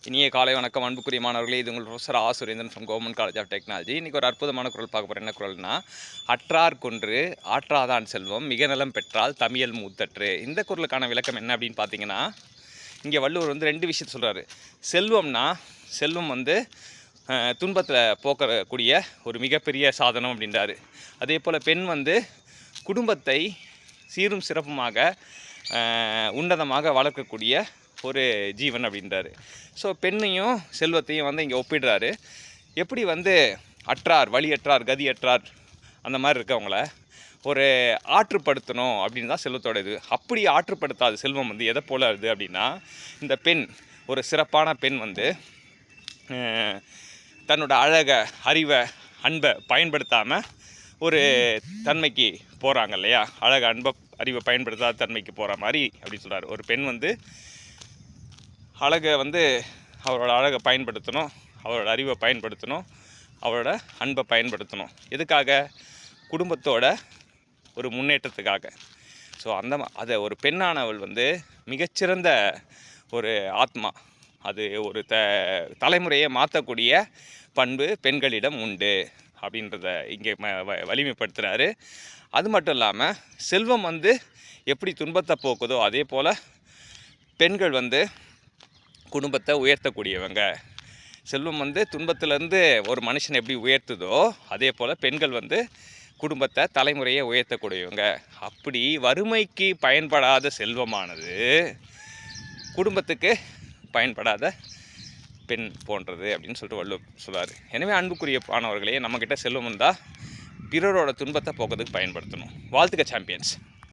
இனிய காலை வணக்கம் அன்புக்குரிய மாணவர்களே. இது உங்கள் professor ah Surendran from government college of technology. இன்றைக்கி ஒரு அற்புதமான குரல் பார்க்க போகிறேன். என்ன குரல்னா, அற்றார் கொன்று ஆற்றாதான் செல்வம் மிக நலம் பெற்றால் தமியல் மூத்தற்று. இந்த குரலுக்கான விளக்கம் என்ன அப்படின்னு பார்த்தீங்கன்னா, இங்கே வள்ளுவர் வந்து ரெண்டு விஷயத்தை சொல்கிறாரு. செல்வம் வந்து துன்பத்தில் போக்கக்கூடிய ஒரு மிகப்பெரிய சாதனம் அப்படின்றாரு. அதே போல் பெண் வந்து குடும்பத்தை சீரும் சிறப்புமாக உன்னதமாக வளர்க்கக்கூடிய ஒரு ஜீவன் அப்படின்றாரு. ஸோ பெண்ணையும் செல்வத்தையும் வந்து இங்கே ஒப்பிடுறாரு. எப்படி வந்து அற்றார், வழியற்றார், கதியற்றார் அந்த மாதிரி இருக்கவங்கள ஒரு ஆற்றுப்படுத்தணும் அப்படின்னு தான் செல்வத்தோட இது. அப்படி ஆற்றுப்படுத்தாத செல்வம் வந்து எதை போல இருக்குது அப்படின்னா, இந்த பெண் ஒரு சிறப்பான பெண் வந்து தன்னோட அழகை, அறிவை, அன்பை பயன்படுத்தாமல் ஒரு தன்மைக்கு போகிறாங்க இல்லையா? அழகை, அன்பை, அறிவை பயன்படுத்தாத தன்மைக்கு போகிற மாதிரி அப்படின்னு சொல்கிறார். ஒரு பெண் வந்து அழகை வந்து அவரோட அழகை பயன்படுத்தணும், அவரோட அறிவை பயன்படுத்தணும், அவரோட அன்பை பயன்படுத்தணும். எதுக்காக? குடும்பத்தோட ஒரு முன்னேற்றத்துக்காக. ஸோ அதை ஒரு பெண்ணானவள் வந்து மிகச்சிறந்த ஒரு ஆத்மா. அது ஒரு தலைமுறையை மாற்றக்கூடிய பண்பு பெண்களிடம் உண்டு அப்படின்றத இங்கே வலிமைப்படுத்துகிறாரு. அது மட்டும் இல்லாமல் செல்வம் வந்து எப்படி துன்பத்தை போக்குதோ அதே போல் பெண்கள் வந்து குடும்பத்தை உயர்த்தக்கூடியவங்க. செல்வம் வந்து துன்பத்திலேருந்து ஒரு மனுஷனை எப்படி உயர்த்துதோ அதே போல் பெண்கள் வந்து குடும்பத்தை, தலைமுறையை உயர்த்தக்கூடியவங்க. அப்படி வறுமைக்கு பயன்படாத செல்வமானது குடும்பத்துக்கு பயன்படாத பெண் போன்றது அப்படின்னு சொல்லிட்டு வள்ளுவர் சொல்கிறார். எனவே அன்புக்குரிய மாணவர்களே, நம்மக்கிட்ட செல்வம் இருந்தால் பிறரோட துன்பத்தை போக்குறதுக்கு பயன்படுத்தணும். வாழ்த்துக்க சாம்பியன்ஸ்.